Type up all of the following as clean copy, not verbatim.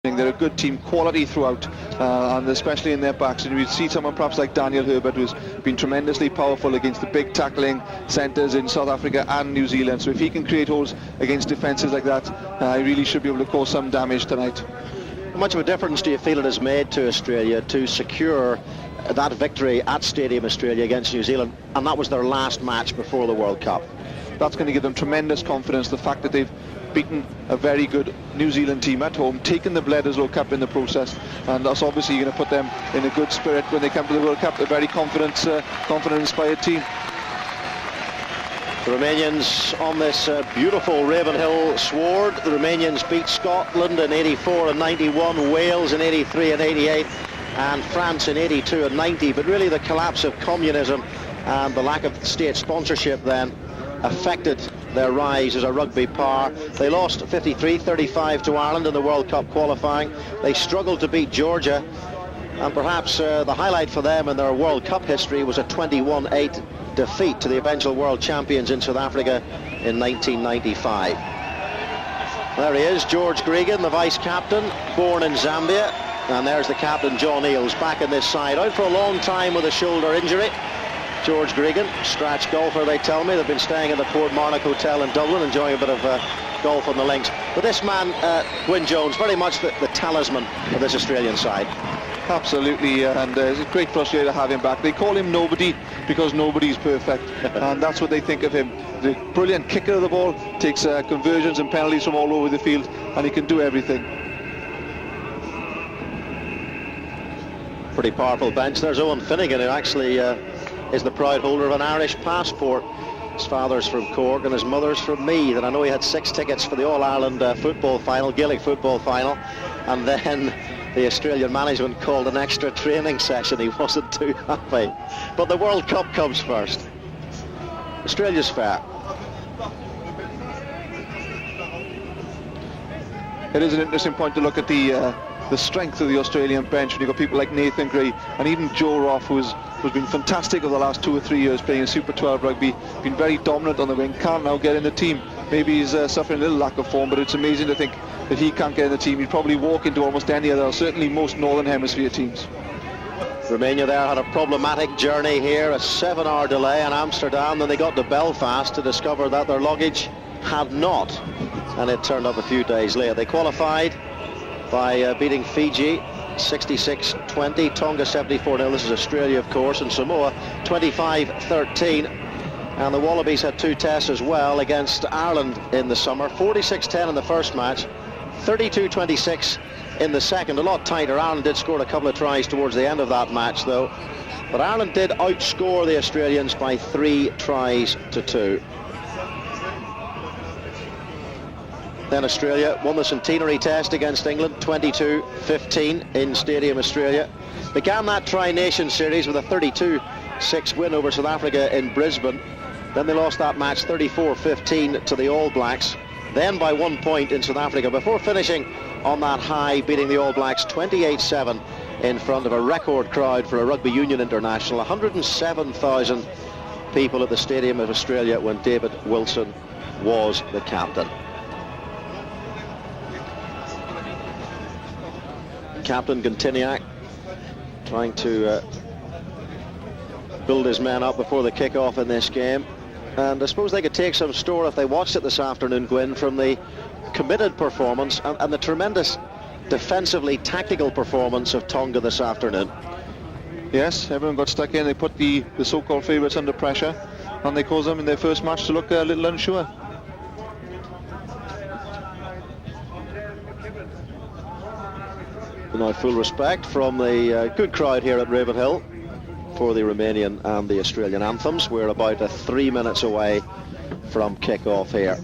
They're a good team, quality throughout, and especially in their backs. And we'd see someone perhaps like Daniel Herbert, who's been tremendously powerful against the big tackling centres in South Africa and New Zealand. So if he can create holes against defences like that, he really should be able to cause some damage tonight. How much of a difference do you feel it has made to Australia to secure that victory at Stadium Australia against New Zealand, and that was their last match before the World Cup? That's going to give them tremendous confidence, the fact that they've beaten a very good New Zealand team at home, taken the Bledisloe Cup in the process, and that's obviously going to put them in a good spirit when they come to the World Cup. A very confident, inspired team. The Romanians on this beautiful Ravenhill sward. The Romanians beat Scotland in 84 and 91, Wales in 83 and 88, and France in 82 and 90. But really the collapse of communism and the lack of state sponsorship then affected their rise as a rugby power. They lost 53-35 to Ireland in the World Cup qualifying. They struggled to beat Georgia, and perhaps the highlight for them in their World Cup history was a 21-8 defeat to the eventual world champions in South Africa in 1995. There he is, George Gregan, the vice-captain, born in Zambia, and there's the captain, John Eales, back in this side, out for a long time with a shoulder injury. George Gregan, scratch golfer, they tell me. They've been staying in the Portmarnock Hotel in Dublin, enjoying a bit of golf on the links. But this man, Gwyn Jones, very much the talisman of this Australian side. Absolutely, and it's a great for Australia to have him back. They call him Nobody because nobody's perfect, and that's what they think of him. The brilliant kicker of the ball, takes conversions and penalties from all over the field, and he can do everything. Pretty powerful bench. There's Owen Finnegan, who actually is the proud holder of an Irish passport. His father's from Cork and his mother's from Meath, and I know he had 6 tickets for the All-Ireland football final, Gaelic football final, and then the Australian management called an extra training session. He wasn't too happy. But the World Cup comes first. Australia's fair. It is an interesting point to look at the strength of the Australian bench when you've got people like Nathan Gray and even Joe Roff, who's been fantastic over the last 2 or 3 years playing in Super 12 rugby, been very dominant on the wing, can't now get in the team. Maybe he's suffering a little lack of form, but it's amazing to think that he can't get in the team. He'd probably walk into almost any other, certainly most Northern Hemisphere teams. Romania there had a problematic journey here, a 7-hour delay in Amsterdam. Then they got to Belfast to discover that their luggage had not, and it turned up a few days later. They qualified by beating Fiji 66-20, Tonga 74-0, this is Australia of course, and Samoa 25-13, and the Wallabies had 2 tests as well against Ireland in the summer, 46-10 in the first match, 32-26 in the second, a lot tighter. Ireland did score a couple of tries towards the end of that match though, but Ireland did outscore the Australians by 3 tries to 2. Then Australia won the centenary test against England 22-15 in Stadium Australia. Began that Tri-Nation series with a 32-6 win over South Africa in Brisbane. Then they lost that match 34-15 to the All Blacks. Then by 1 point in South Africa before finishing on that high, beating the All Blacks 28-7 in front of a record crowd for a Rugby Union International. 107,000 people at the Stadium of Australia when David Wilson was the captain. Captain Gintiniak trying to build his men up before the kick-off in this game, and I suppose they could take some store if they watched it this afternoon, Gwyn, from the committed performance and the tremendous defensively tactical performance of Tonga this afternoon. Yes, everyone got stuck in. They put the so-called favourites under pressure, and they caused them in their first match to look a little unsure. Now full respect from the good crowd here at Ravenhill for the Romanian and the Australian anthems. We're about 3 minutes away from kick-off here.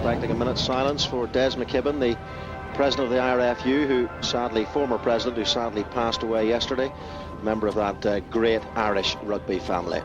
Respecting a minute's silence for Des McKibben, the president of the IRFU, former president, who sadly passed away yesterday, member of that great Irish rugby family.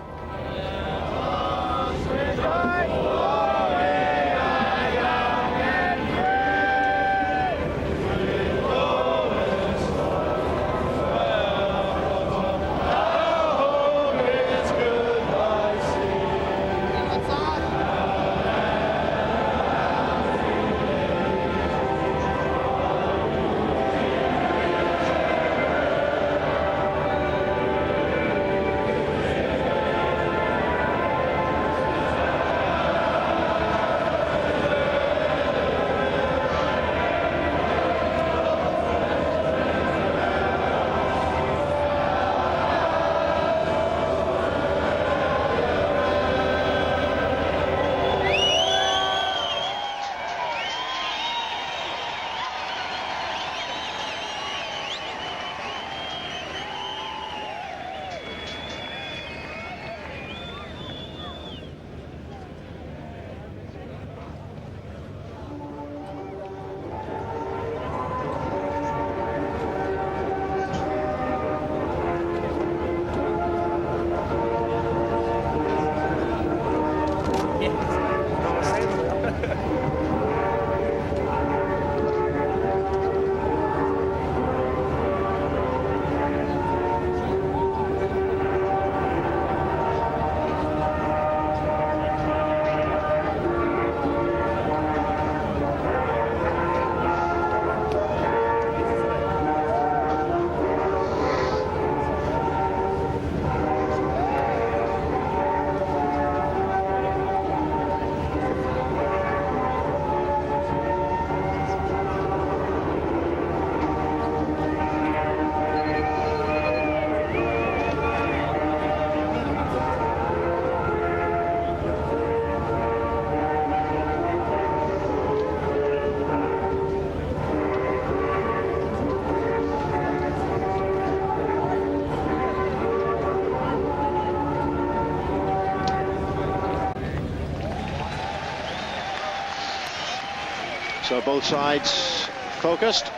So both sides focused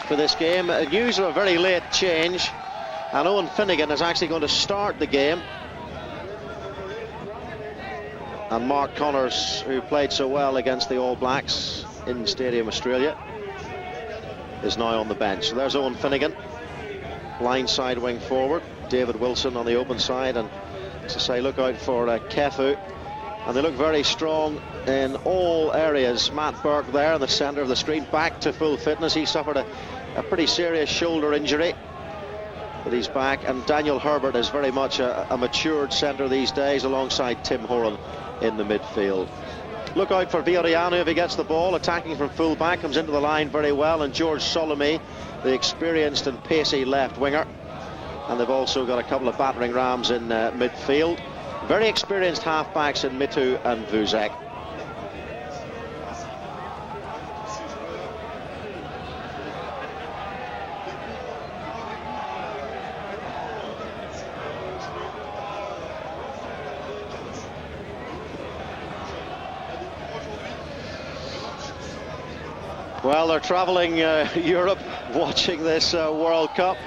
for this game. News of a very late change, and Owen Finnegan is actually going to start the game. And Mark Connors, who played so well against the All Blacks in Stadium Australia, is now on the bench. So there's Owen Finnegan, line side wing forward. David Wilson on the open side, and to say look out for Kefu. And they look very strong in all areas. Matt Burke there in the centre of the screen, back to full fitness. He suffered a pretty serious shoulder injury, but he's back. And Daniel Herbert is very much a matured centre these days, alongside Tim Horan in the midfield. Look out for Villarreal if he gets the ball, attacking from full back, comes into the line very well. And George Solomé, the experienced and pacey left winger. And they've also got a couple of battering rams in midfield. Very experienced half-backs in Mitu and Vuzek. Well, they're travelling Europe, watching this World Cup.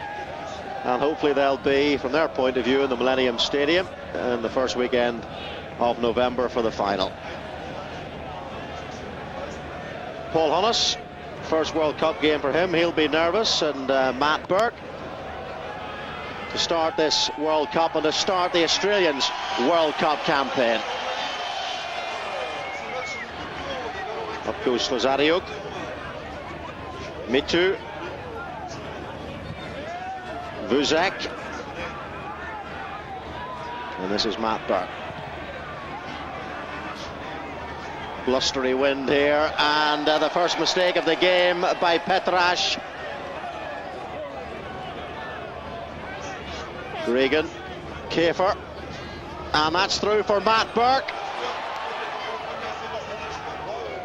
And hopefully they'll be, from their point of view, in the Millennium Stadium in the first weekend of November for the final. Paul Hunnis, first World Cup game for him. He'll be nervous. And Matt Burke to start this World Cup and to start the Australians' World Cup campaign. Up goes Slazadiuk. Mitu. Vuzek. And this is Matt Burke. Blustery wind here, and the first mistake of the game by Petrash. Regan, Kafer, and that's through for Matt Burke.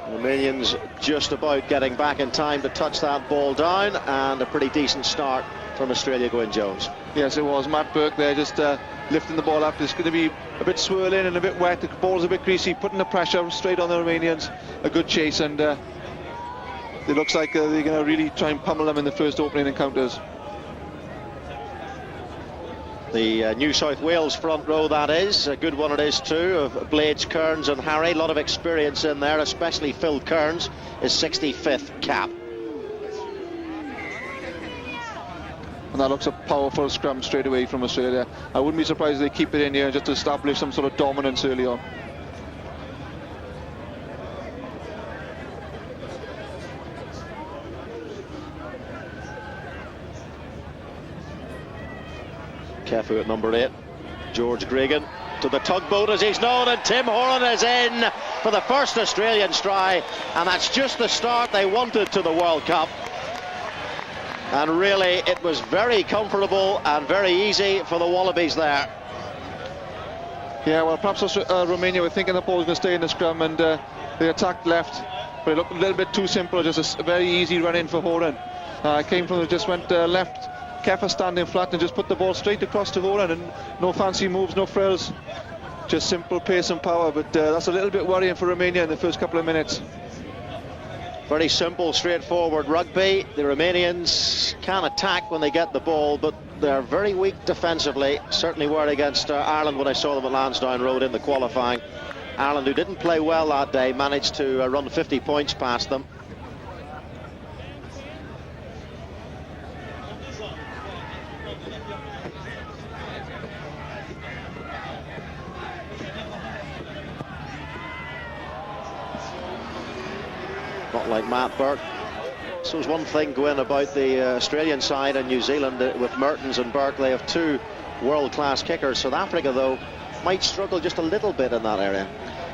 Romanians just about getting back in time to touch that ball down, and a pretty decent start from Australia going Jones. Yes, it was. Matt Burke there just lifting the ball up. It's going to be a bit swirling and a bit wet. The ball's a bit greasy, putting the pressure straight on the Romanians. A good chase, and it looks like they're going to really try and pummel them in the first opening encounters. The New South Wales front row, that is. A good one it is too, of Blades, Kearns and Harry. A lot of experience in there, especially Phil Kearns, his 65th cap. And that looks a powerful scrum straight away from Australia. I wouldn't be surprised if they keep it in here just to establish some sort of dominance early on. Kefu at number 8. George Gregan to the tugboat, as he's known, and Tim Horan is in for the first Australian try, and that's just the start they wanted to the World Cup. And really, it was very comfortable and very easy for the Wallabies there. Yeah, well, perhaps Romania were thinking the ball was going to stay in the scrum, and they attacked left, but it looked a little bit too simple. Just a very easy run in for Horan. Came from just went left. Kefa standing flat and just put the ball straight across to Horan, and no fancy moves, no frills, just simple pace and power. But that's a little bit worrying for Romania in the first couple of minutes. Very simple, straightforward rugby. The Romanians can attack when they get the ball, but they're very weak defensively. Certainly were against Ireland when I saw them at Lansdowne Road in the qualifying. Ireland, who didn't play well that day, managed to run 50 points past them. Not like Matt Burke. So there's one thing going about the Australian side and New Zealand with Mertens and Burke. They have two world-class kickers. South Africa, though, might struggle just a little bit in that area.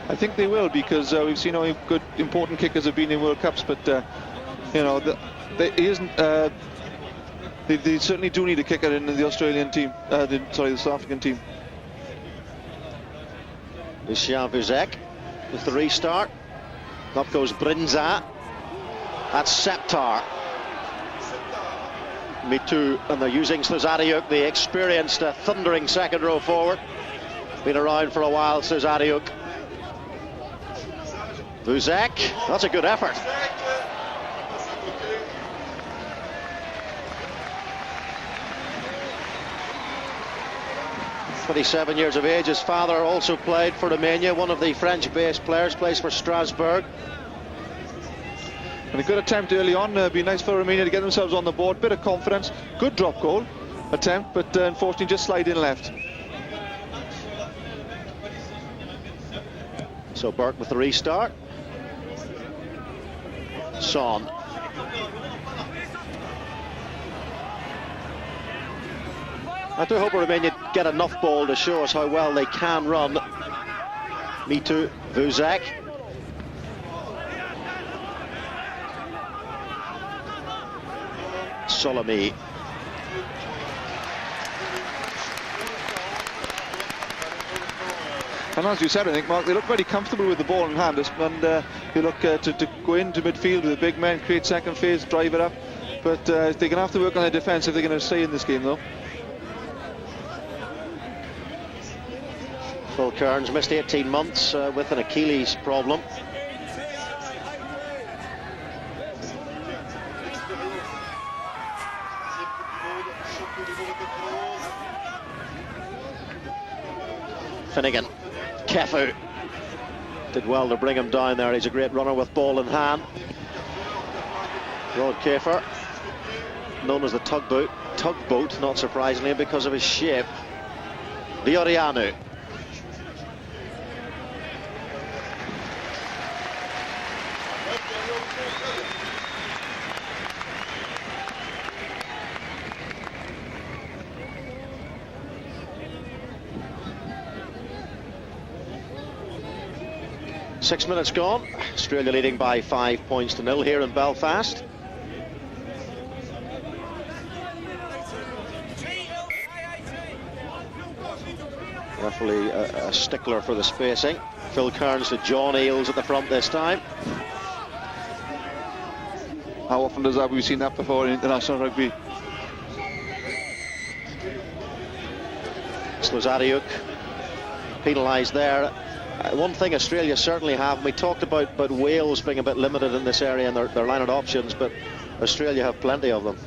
I think they will, because we've seen how good important kickers have been in World Cups, but you know, they certainly do need a kicker in the Australian team. The South African team. Lucien Vuzek with the restart. Up goes Brinza. That's Septar. Me too. And they're using Slezadiuk, the experienced thundering second row forward. Been around for a while, Slezadiuk. Vuzek. That's a good effort. He's 27 years of age. His father also played for Romania. One of the French-based players, plays for Strasbourg. And a good attempt early on. Be nice for Romania to get themselves on the board. Bit of confidence. Good drop goal attempt, but unfortunately just slide in left. So Burke with the restart. Son. I do hope Romania get enough ball to show us how well they can run. Me too. Vuzek. Solomie. And as you said, I think, Mark, they look very comfortable with the ball in hand, and they look to go into midfield with the big men, create second phase, drive it up. But they're going to have to work on their defence if they're going to stay in this game, though. Phil Kearns missed 18 months with an Achilles problem. Finnegan. Kefu did well to bring him down there. He's a great runner with ball in hand. Rod Kafer, known as the tugboat, not surprisingly, because of his shape. Viorianu. Six minutes gone. Australia leading by 5 points to 0 here in Belfast. Definitely a stickler for the spacing. Phil Kearns to John Eales at the front this time. How often does that? We've seen that before in international rugby. Slozariuk penalised there. One thing Australia certainly have, we talked about Wales being a bit limited in this area and their line of options, but Australia have plenty of them.